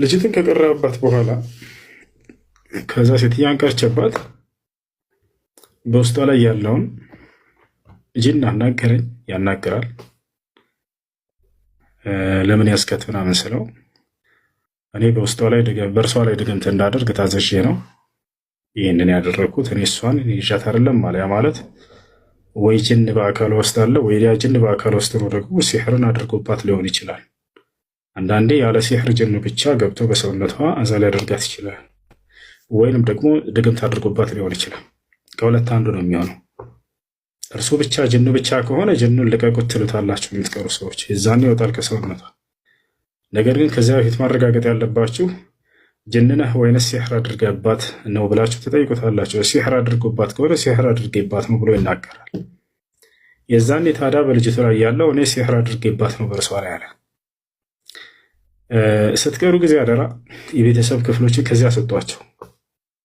ልጅትን ከቀረበባት በኋላ ከዛ ሴትዮዋን ቀርቸባት በውስጧ ላይ ያለውን ጂን አናገረኝ። ያናግራል። ለምን ያስከት ምናምን ስለው እኔ በውስጧ ላይ በእርሷ ላይ ድግምት እንዳደርግ ታዘዤ ነው ይህንን ያደረግኩት። እኔ እሷን ይዣት አይደለም ማለያ ማለት ወይ ጅን በአካል ውስጥ አለ ወይ ያ ጅን በአካል ውስጥ ነው ደግሞ ሲሕርን አድርጎባት ሊሆን ይችላል። አንዳንዴ ያለ ሲሕር ጅን ብቻ ገብቶ በሰውነቷ አዛ ሊያደርጋት ይችላል። ወይንም ደግሞ ድግምት አድርጎባት ሊሆን ይችላል። ከሁለት አንዱ ነው የሚሆነው። እርሱ ብቻ ጅኑ ብቻ ከሆነ ጅኑን ልቀቁት ትሉታላችሁ የምትቀሩ ሰዎች፣ የዛኔ ይወጣል ከሰውነቷ። ነገር ግን ከዚያ በፊት ማረጋገጥ ያለባችሁ ጅንነህ ወይንስ ሲሕር አድርገባት ነው ብላችሁ ትጠይቁታላችሁ። ሲሕር አድርጎባት ከሆነ ሲሕር አድርጌባት ነው ብሎ ይናገራል። የዛኔ ታዲያ በልጅቱ ላይ ያለው እኔ ሲሕር አድርጌባት ነው በእርሷ ላይ አለ። ስትቀሩ ጊዜ አደራ የቤተሰብ ክፍሎችን ከዚያ ሰጧቸው።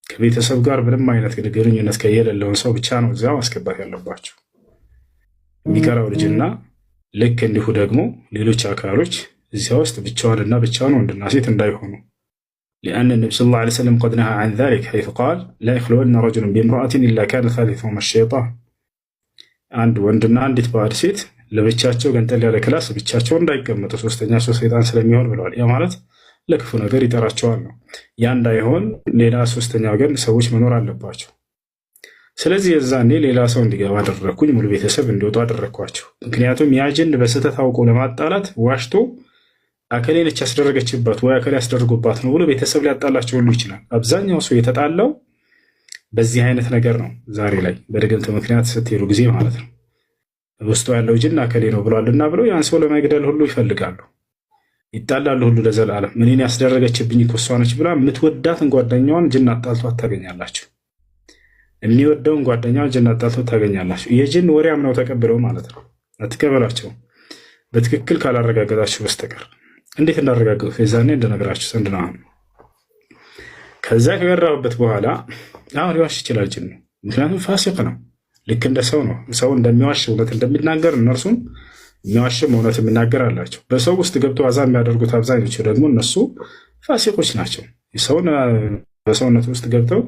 ከቤተሰብ ጋር ምንም አይነት ግንኙነት ከየሌለውን ሰው ብቻ ነው እዚያ ማስገባት ያለባቸው። የሚቀራው ልጅና ልክ እንዲሁ ደግሞ ሌሎች አካሎች እዚያ ውስጥ ብቻዋንና ብቻዋን ወንድና ሴት እንዳይሆኑ لأن النبي صلى الله عليه وسلم قد نهى عن ذلك حيث قال لا يخلون رجل بامرأة إلا كان ثالثهما الشيطان አንድ ወንድና አንዲት ባዕድ ሴት ለብቻቸው ገንጠል ያለ ክላስ ብቻቸው እንዳይቀመጡ ሶስተኛ ሰው ሰይጣን ስለሚሆን ብለዋል። ያ ማለት ለክፉ ነገር ይጠራቸዋል ነው። ያ እንዳይሆን ሌላ ሶስተኛ ወገን ሰዎች መኖር አለባቸው። ስለዚህ የዛኔ ሌላ ሰው እንዲገባ አደረግኩኝ፣ ሙሉ ቤተሰብ እንዲወጡ አደረግኳቸው። ምክንያቱም ያ ጅን በስህተት አውቆ ለማጣላት ዋሽቶ አከሌ ነች ያስደረገችባት ወይ አከሌ ያስደርጉባት ነው ብሎ ቤተሰብ ሊያጣላቸው ሁሉ ይችላል። አብዛኛው ሰው የተጣላው በዚህ አይነት ነገር ነው። ዛሬ ላይ በድግምት ምክንያት ስትሄዱ ጊዜ ማለት ነው ውስጡ ያለው ጅን አከሌ ነው ብሏልና ብለው ያን ሰው ለመግደል ሁሉ ይፈልጋሉ፣ ይጣላሉ ሁሉ ለዘላለም። ምንን ያስደረገችብኝ እኮ እሷ ነች ብላ የምትወዳትን ጓደኛዋን ጅን አጣልቷት ታገኛላችሁ። የሚወደውን ጓደኛዋን ጅን አጣልቷት ታገኛላችሁ። የጅን ወሬ አምነው ተቀብለው ማለት ነው። አትቀበሏቸው በትክክል ካላረጋገጣችሁ በስተቀር። እንዴት እንዳረጋገጡት የዛኔ እንደነገራችሁ ዘንድ ነው። ከዛ ከገራበት በኋላ አሁን ሊዋሽ ይችላል ጅኑ፣ ምክንያቱም ፋሲቅ ነው። ልክ እንደ ሰው ነው። ሰው እንደሚዋሽ እውነት እንደሚናገር እነርሱም የሚዋሽም እውነት የሚናገር አላቸው። በሰው ውስጥ ገብቶ አዛ የሚያደርጉት አብዛኞቹ ደግሞ እነሱ ፋሲቆች ናቸው። ሰውን በሰውነት ውስጥ ገብተው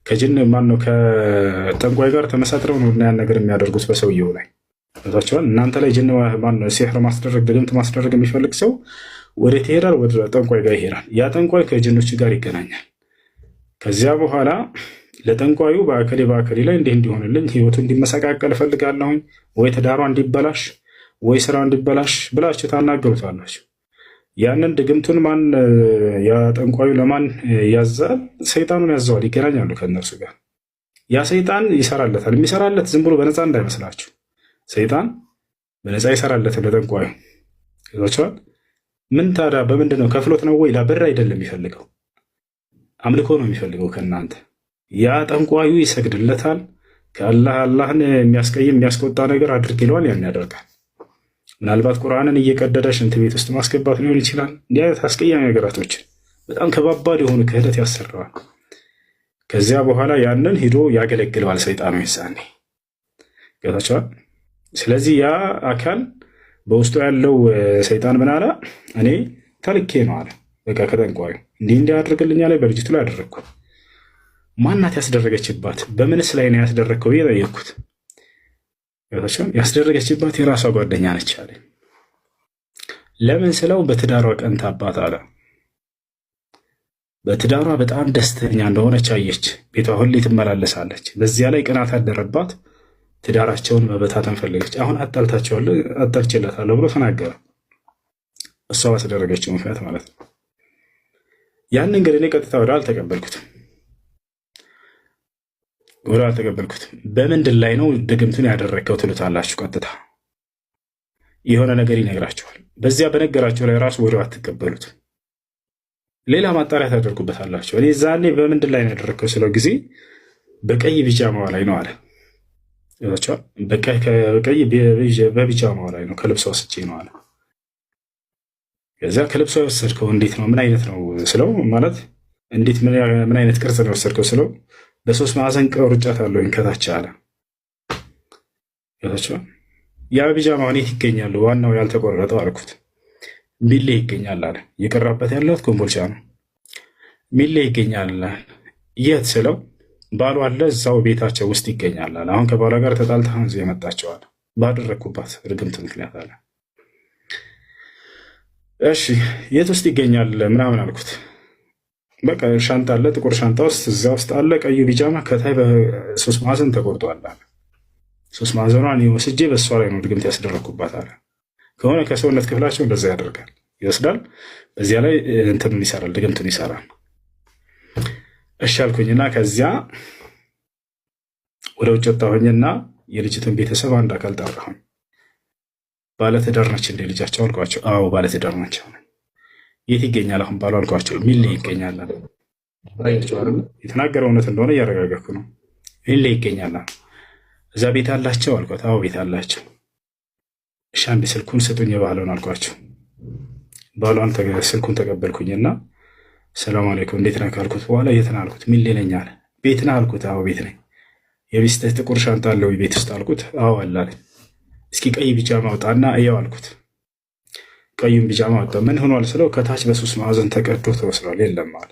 ከጅን ማነው ከጠንቋይ ጋር ተመሳጥረው ነው ያን ነገር የሚያደርጉት በሰውየው ላይ ታቸዋል። እናንተ ላይ ጅን ማነው ሲሕር ማስደረግ ድግምት ማስደረግ የሚፈልግ ሰው ወዴት ይሄዳል? ወደ ጠንቋይ ጋር ይሄዳል። ያ ጠንቋይ ከጅኖች ጋር ይገናኛል። ከዚያ በኋላ ለጠንቋዩ በአከሌ ላይ እንዲህ እንዲሆንልኝ ህይወቱ እንዲመሰቃቀል እፈልጋለሁኝ፣ ወይ ትዳሯ እንዲበላሽ ወይ ስራ እንዲበላሽ ብላችሁ ታናገሩታላችሁ። ያንን ድግምቱን ማን ያጠንቋዩ ለማን ያዛል? ሰይጣኑን ያዘዋል። ይገናኛሉ ከእነርሱ ጋር። ያ ሰይጣን ይሰራለታል። የሚሰራለት ዝም ብሎ በነፃ እንዳይመስላችሁ። ሰይጣን በነፃ ይሰራለት ለጠንቋዩ ይዟቸዋል። ምን ታዲያ በምንድን ነው? ከፍሎት ነው ወይ? ለብር አይደለም የሚፈልገው፣ አምልኮ ነው የሚፈልገው ከእናንተ። ያ ጠንቋዩ ይሰግድለታል። አላህን የሚያስቀይም የሚያስቆጣ ነገር አድርግ ይለዋል። ያን ያደርጋል። ምናልባት ቁርአንን እየቀደደ ሽንት ቤት ውስጥ ማስገባት ሊሆን ይችላል። እንዲህ አይነት አስቀያሚ ነገራቶችን በጣም ከባባድ የሆኑ ክህደት ያሰራዋል። ከዚያ በኋላ ያንን ሂዶ ያገለግለዋል ሰይጣኑ ይሳኔ ገብታችኋል። ስለዚህ ያ አካል በውስጡ ያለው ሰይጣን ምን አለ? እኔ ተልኬ ነው አለ። በቃ ከጠንቋዩ እንዲህ አድርግልኛ ላይ በልጅቱ ላይ አደረግኩ። ማናት ያስደረገችባት? በምንስ ላይ ነው ያስደረግከው? የጠየቅኩት ያስደረገችባት የራሷ ጓደኛ ነች አለ። ለምን ስለው በትዳሯ ቀንታባት አለ። በትዳሯ በጣም ደስተኛ እንደሆነች አየች። ቤቷ ሁሌ ትመላለሳለች። በዚያ ላይ ቅናት አደረባት። ትዳራቸውን መበታተን ፈለገች። አሁን አጣልችለታለሁ ብሎ ተናገረ። እሷ ባስደረገችው ምክንያት ማለት ነው። ያንን እንግዲህ እኔ ቀጥታ ወደ አልተቀበልኩትም። በምንድን ላይ ነው ድግምቱን ያደረግከው ትሉታላችሁ። ቀጥታ የሆነ ነገር ይነግራቸዋል። በዚያ በነገራቸው ላይ ራሱ ወዲያው አትቀበሉት። ሌላ ማጣሪያ ታደርጉበታላችሁ። እኔ ዛኔ በምንድን ላይ ነው ያደረግከው ስለው ጊዜ በቀይ ቢጃማዋ ላይ ነው አለ። በቀይ በቢጃማዋ ላይ ነው ከልብሷ ወስጄ ነው አለ። ከዚያ ከልብሷ የወሰድከው እንዴት ነው? ምን አይነት ነው ስለው ማለት እንዴት ምን አይነት ቅርጽ ነው የወሰድከው ስለው በሶስት ማዕዘን ቆርጫት አለኝ ከታች አለ። ያ ቢጃማው የት ይገኛሉ? ዋናው ያልተቆረጠው አልኩት። ቢሌ ይገኛል አለ። የቀራበት ያለሁት ኮምቦልቻ ነው። ሚሌ ይገኛል። የት ስለው ባሏ አለ እዛው ቤታቸው ውስጥ ይገኛል። አሁን ከባሏ ጋር ተጣልታ እዚህ የመጣቸዋል ባደረግኩባት ርግምት ምክንያት አለ። እሺ የት ውስጥ ይገኛል ምናምን አልኩት። በቃ ሻንጣ አለ፣ ጥቁር ሻንጣ ውስጥ እዛ ውስጥ አለ። ቀዩ ቢጃማ ከታይ በ3 ማዕዘን ተቆርጧል አለ። 3 ማዕዘኗን ወስጄ በእሷ ላይ ነው ድግምት ያስደረግኩባት አለ። ከሆነ ከሰውነት ክፍላቸው እንደዛ ያደርጋል፣ ይወስዳል። በዚያ ላይ እንትኑን ይሰራል፣ ድግምቱን ይሰራል። እሺ አልኩኝና ከዚያ ወደ ውጭ ወጣሁኝና የልጅቱን ቤተሰብ አንድ አካል ጠራሁኝ። ባለትዳር ነች እንደ ልጃቸው አልኳቸው። አዎ ባለትዳር ናቸው። የት ይገኛል አሁን ባሉ አልኳቸው። ሚሌ ይገኛል። የተናገረው እውነት እንደሆነ እያረጋገጥኩ ነው። ሚሌ ይገኛል። እዛ ቤት አላቸው አልኳት። አዎ ቤት አላቸው። እሺ አንድ ስልኩን ስጡኝ የባሏን አልኳቸው። ባሏን ስልኩን ተቀበልኩኝና ሰላም አለይኩም እንዴት ነህ ካልኩት በኋላ የት ነህ አልኩት። ሚሌ ነኝ አለ። ቤት ነህ አልኩት። አዎ ቤት ነኝ። የሚስትህ ጥቁር ሻንጣ አለው ቤት ውስጥ አልኩት። አዎ አለ አለኝ። እስኪ ቀይ ቢጃማ አውጣና እያው አልኩት። ቀዩን ቢጃማ አወጣ። ምን ሆኗል ስለው ከታች በ3 ማዕዘን ተቀዶ ተወስዷል። የለም አለ።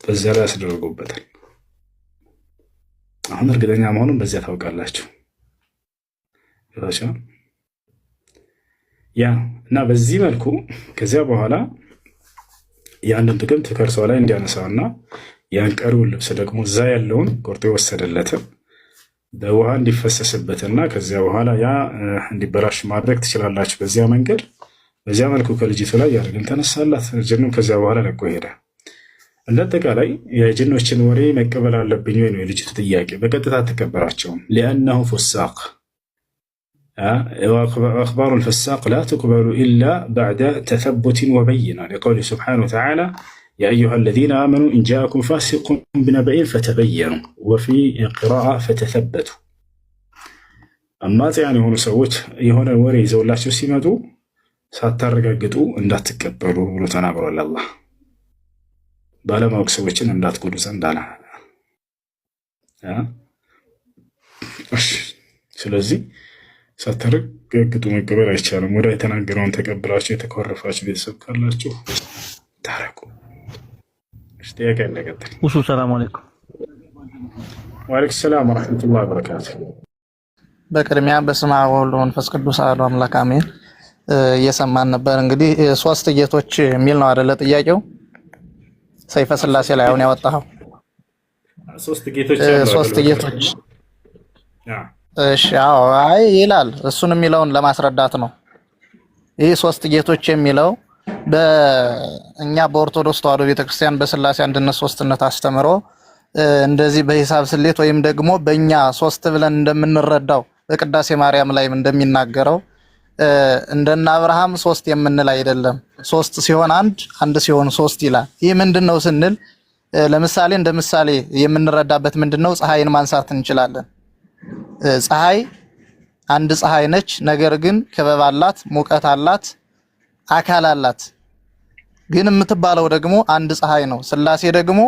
በዚያ ላይ ያስደርጉበታል። አሁን እርግጠኛ መሆኑን በዚያ ታውቃላችሁ። ያ እና በዚህ መልኩ ከዚያ በኋላ ያንን ድግምት ከእርሷ ላይ እንዲያነሳውና ያን ቀሪውን ልብስ ደግሞ እዛ ያለውን ቆርጦ የወሰደለትን በውሃ እንዲፈሰስበትና ከዚያ በኋላ ያ እንዲበላሽ ማድረግ ትችላላችሁ። በዚያ መልኩ ከልጅቱ ላይ ያደርግን ተነሳላት። ጅኑ ከዚያ በኋላ ለቆ ሄደ። እንደ አጠቃላይ የጅኖችን ወሬ መቀበል አለብኝ ወይ ነው የልጅቱ ጥያቄ። በቀጥታ አትቀበላቸውም። ሊአነሁ ፉሳቅ وأخبار الفساق لا تقبل إلا بعد تثبت وبينة لقوله سبحانه وتعالى يا أيها الذين آمنوا إن جاءكم فاسق بنبأ فتبينوا وفي قراءة فتثبتوا أما يعني هنا سوت يهون الوري زو الله شو سيمتو ሳታረጋግጡ እንዳትቀበሉ ብሎ ተናግሯል አላህ። ባለማወቅ ሰዎችን እንዳትጎዱ ዘንድ አለ። ስለዚህ ሳታረጋግጡ መቀበል አይቻልም። ወደ የተናገረውን ተቀብላችሁ የተኮረፋችሁ ቤተሰብ ካላችሁ ታረቁ። ጥያቄ እንደቀጥል ውሱ ሰላም አለይኩም። ወአለይኩም ሰላም ወራህመቱላሂ ወበረካቱ። በቅድሚያ በስመ አብ ወወልድ ወመንፈስ ቅዱስ አሐዱ አምላክ አሜን። እየሰማን ነበር እንግዲህ 3 ጌቶች የሚል ነው አይደለ ጥያቄው? ሰይፈ ስላሴ ላይ አሁን ያወጣው 3 ጌቶች 3 ጌቶች እሺ አዎ አይ ይላል። እሱን የሚለውን ለማስረዳት ነው። ይሄ 3 ጌቶች የሚለው በእኛ በኦርቶዶክስ ተዋሕዶ ቤተክርስቲያን በስላሴ አንድነት ሶስትነት አስተምሮ እንደዚህ በሂሳብ ስሌት ወይም ደግሞ በእኛ 3 ብለን እንደምንረዳው በቅዳሴ ማርያም ላይ እንደሚናገረው እንደና አብርሃም 3 የምንል አይደለም። 3 ሲሆን 1 ሲሆን 3 ይላል። ይህ ምንድነው ስንል ለምሳሌ እንደ ምሳሌ የምንረዳበት ምንድነው ፀሐይን ማንሳት እንችላለን። ፀሐይ አንድ ፀሐይ ነች። ነገር ግን ክበብ አላት፣ ሙቀት አላት፣ አካል አላት። ግን የምትባለው ደግሞ አንድ ፀሐይ ነው። ስላሴ ደግሞ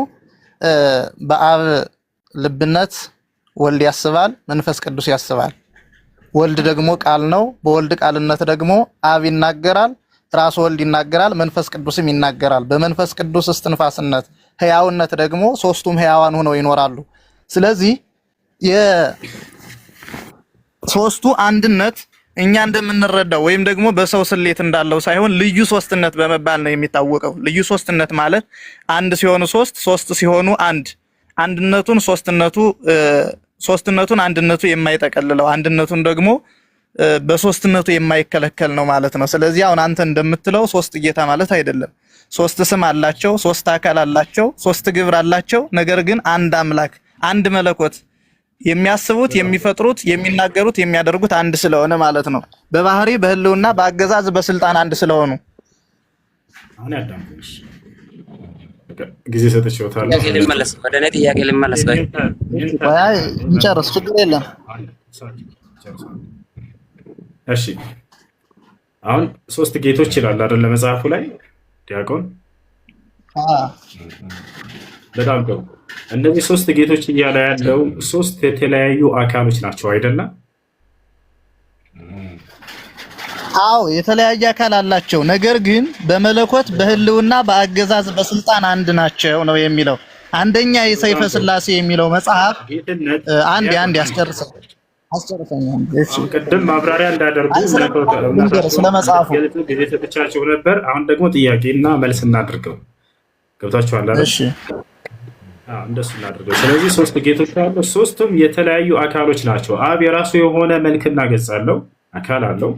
በአብ ልብነት ወልድ ያስባል፣ መንፈስ ቅዱስ ያስባል። ወልድ ደግሞ ቃል ነው። በወልድ ቃልነት ደግሞ አብ ይናገራል፣ ራሱ ወልድ ይናገራል፣ መንፈስ ቅዱስም ይናገራል። በመንፈስ ቅዱስ እስትንፋስነት ሕያውነት ደግሞ ሶስቱም ሕያዋን ሆነው ይኖራሉ። ስለዚህ የሶስቱ አንድነት እኛ እንደምንረዳው ወይም ደግሞ በሰው ስሌት እንዳለው ሳይሆን ልዩ ሶስትነት በመባል ነው የሚታወቀው። ልዩ ሶስትነት ማለት አንድ ሲሆኑ 3 3 ሲሆኑ አንድ አንድነቱን ሶስትነቱን አንድነቱ የማይጠቀልለው አንድነቱን ደግሞ በሶስትነቱ የማይከለከል ነው ማለት ነው። ስለዚህ አሁን አንተ እንደምትለው 3 ጌታ ማለት አይደለም። 3 ስም አላቸው፣ 3 አካል አላቸው፣ 3 ግብር አላቸው። ነገር ግን አንድ አምላክ አንድ መለኮት የሚያስቡት የሚፈጥሩት የሚናገሩት የሚያደርጉት አንድ ስለሆነ ማለት ነው። በባህሪ በህልውና በአገዛዝ በስልጣን አንድ ስለሆኑ አሁን ያዳምጥሽ ጊዜ ሰጥቼዎታለሁ። ወደ እኔ ጥያቄ ልመለስ። ወይ እንጨርስ፣ ችግር የለም። እሺ አሁን 3 ጌቶች ይላል አይደል መጽሐፉ ላይ ዲያቆን? በጣም ጥሩ። እነዚህ 3 ጌቶች እያለ ያለው 3 የተለያዩ አካሎች ናቸው አይደለም? አዎ የተለያየ አካል አላቸው፣ ነገር ግን በመለኮት በህልውና በአገዛዝ በስልጣን አንድ ናቸው ነው የሚለው። አንደኛ የሰይፈ ስላሴ የሚለው መጽሐፍ አንድ ያስጨርሰው ቅድም ማብራሪያ እንዳደርጉ ስለመጽሐፉ ጊዜ ሰጥቻቸው ነበር። አሁን ደግሞ ጥያቄና መልስ እናድርገው። ገብታችኋል አይደል? እሺ እንደሱ እናድርገው። ስለዚህ ሶስት ጌቶች አሉ። ሶስቱም የተለያዩ አካሎች ናቸው። አብ የራሱ የሆነ መልክና ገጽ አለው፣ አካል አለው።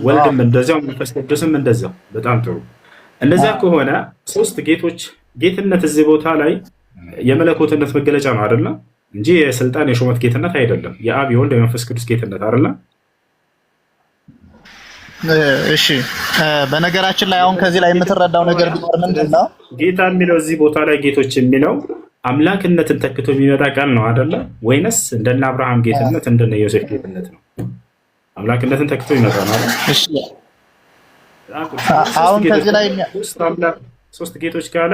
ወልድም እንደዚያው፣ መንፈስ ቅዱስም እንደዚያው። በጣም ጥሩ። እንደዚያ ከሆነ ሶስት ጌቶች ጌትነት እዚህ ቦታ ላይ የመለኮትነት መገለጫ ነው አይደለ? እንጂ የስልጣን የሹመት ጌትነት አይደለም። የአብ የወልድ የመንፈስ ቅዱስ ጌትነት አይደለ? እሺ በነገራችን ላይ አሁን ከዚህ ላይ የምትረዳው ነገር ቢኖር ምንድነው? ጌታ የሚለው እዚህ ቦታ ላይ ጌቶች የሚለው አምላክነትን ተክቶ የሚመጣ ቃል ነው አይደለ? ወይንስ እንደነ አብርሃም ጌትነት እንደነ ዮሴፍ ጌትነት ነው? አምላክነትን ተክቶ ይመጣ ማለት። እሺ አሁን ከዚህ ላይ ሶስት ጌቶች ካለ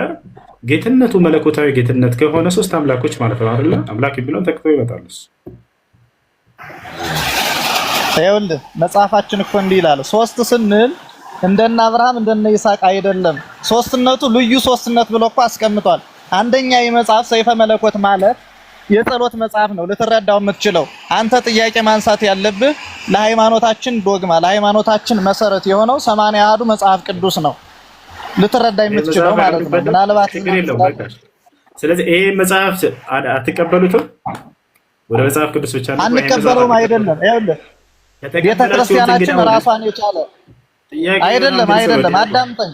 ጌትነቱ መለኮታዊ ጌትነት ከሆነ ሶስት አምላኮች ማለት ነው አይደለ? አምላክ የሚለውን ተክቶ ይመጣል። ይኸውልህ መጽሐፋችን እኮ እንዲህ ይላል። ሶስት ስንል እንደነ አብርሃም እንደነ ይስሐቅ አይደለም። ሶስትነቱ ልዩ ሶስትነት ብሎ እኮ አስቀምጧል። አንደኛ የመጽሐፍ ሰይፈ መለኮት ማለት የጸሎት መጽሐፍ ነው ልትረዳው የምትችለው። አንተ ጥያቄ ማንሳት ያለብህ ለሃይማኖታችን ዶግማ ለሃይማኖታችን መሰረት የሆነው 81ዱ መጽሐፍ ቅዱስ ነው ልትረዳ የምትችለው ማለት ነው። ምናልባት ስለዚህ ይሄ መጽሐፍ አትቀበሉትም? ወደ መጽሐፍ ቅዱስ ብቻ ነው አንቀበለውም አይደለም። ይኸውልህ ቤተክርስቲያናችን ራሷን የቻለ አይደለም። አዳምጠኝ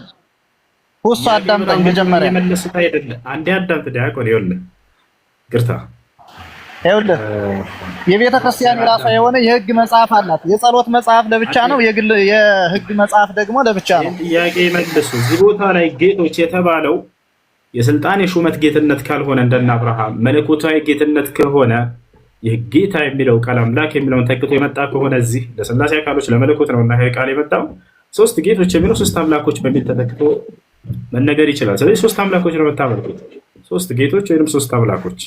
ሁሱ አዳምጠኝ። መጀመሪያ የመለሱት አይደለም። አንዴ አዳምጥ ዲያቆን። ይኸውልህ የቤተክርስቲያን የራሷ የሆነ የህግ መጽሐፍ አላት። የጸሎት መጽሐፍ ለብቻ ነው፣ የህግ መጽሐፍ ደግሞ ለብቻ ነው። ጥያቄ መልሱ። እዚህ ቦታ ላይ ጌቶች የተባለው የስልጣን የሹመት ጌትነት ካልሆነ እንደነ አብርሃም መለኮታዊ ጌትነት ከሆነ ይህ ጌታ የሚለው ቃል አምላክ የሚለውን ተክቶ የመጣ ከሆነ እዚህ ለስላሴ አካሎች ለመለኮት ነውና ይሄ ቃል የመጣው ሶስት ጌቶች የሚለው ሶስት አምላኮች በሚል ተተክቶ መነገር ይችላል። ስለዚህ ሶስት አምላኮች ነው የምታመልኩት፣ ሶስት ጌቶች ወይም ሶስት አምላኮች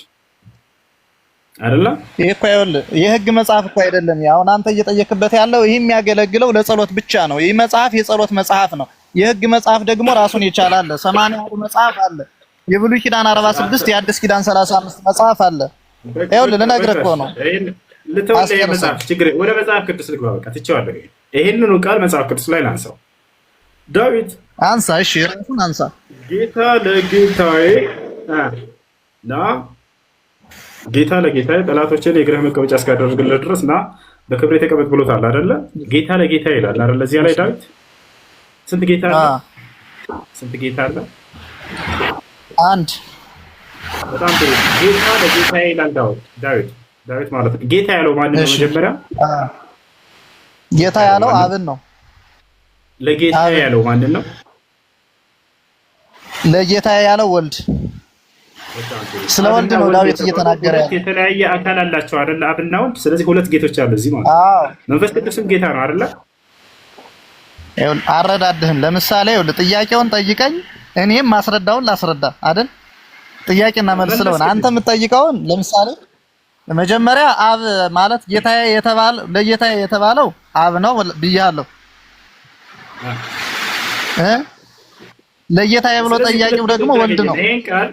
አይደለ? ይሄ እኮ ይኸውልህ የህግ መጽሐፍ እኮ አይደለም። አሁን አንተ እየጠየቅበት ያለው ይሄ የሚያገለግለው ለጸሎት ብቻ ነው። ይህ መጽሐፍ የጸሎት መጽሐፍ ነው። የህግ መጽሐፍ ደግሞ ራሱን ይቻላል። 80 መጽሐፍ አለ። የብሉይ ኪዳን 46 የአዲስ ኪዳን 35 መጽሐፍ አለ። ይኸውልህ ልነግርህ እኮ ነው። ወደ መጽሐፍ ቅዱስ ልግባ። በቃ ትቼዋለሁ። ይሄንኑ ቃል መጽሐፍ ቅዱስ ላይ ላንሳው። ዳዊት አንሳ። እሺ ራሱን አንሳ። ጌታ ለጌታዬ ጌታ ለጌታዬ ጠላቶችን የእግርህ መቀመጫ እስካደርግልህ ድረስ ና በክብሬ ተቀመጥ ብሎታል አይደለ? ጌታ ለጌታ ይላል አይደለ? እዚያ ላይ ዳዊት ስንት ጌታ አለ? ስንት ጌታ አለ? አንድ። በጣም ጥሩ። ጌታ ለጌታዬ ይላል ዳዊት ማለት ነው። ጌታ ያለው ማንን ነው? መጀመሪያ ጌታ ያለው አብን ነው። ለጌታ ያለው ማንን ነው? ለጌታ ያለው ወልድ። ስለ ወልድ ነው ዳዊት እየተናገረ ያለው። የተለያየ አካል አላቸው አይደለ? አብና ወልድ። ስለዚህ ሁለት ጌቶች አሉ እዚህ ማለት ነው። መንፈስ ቅዱስም ጌታ ነው አይደለ? አረዳድህም። ለምሳሌ ጥያቄውን ጠይቀኝ፣ እኔም ማስረዳውን ላስረዳ አይደል? ጥያቄና መልስ ስለሆነ አንተ የምትጠይቀውን ለምሳሌ መጀመሪያ አብ ማለት ጌታዬ የተባለው ለጌታዬ የተባለው አብ ነው ብያለሁ። ለጌታዬ ብሎ ጠያቂው ደግሞ ወልድ ነው። ይሄን ቃል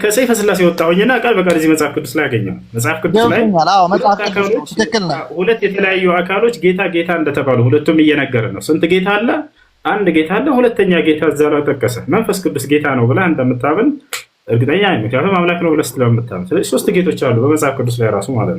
ከሰይፈ ስላሴ ወጣሁኝና ቃል በቃል እዚህ መጽሐፍ ቅዱስ ላይ አገኘው። መጽሐፍ ቅዱስ ላይ አዎ፣ መጽሐፍ ቅዱስ ትክክል ነው። ሁለት የተለያዩ አካሎች ጌታ እንደተባሉ ሁለቱም እየነገረ ነው። ስንት ጌታ አለ? አንድ ጌታ አለ። ሁለተኛ ጌታ እዛ ላይ ጠቀሰ። መንፈስ ቅዱስ ጌታ ነው ብለህ እንደምታምን እርግጠኛ ነኝ። ምክንያቱም አምላክ ነው ብለህ ስለምታምን። ስለዚህ ሶስት ጌቶች አሉ በመጽሐፍ ቅዱስ ላይ ራሱ ማለት ነው።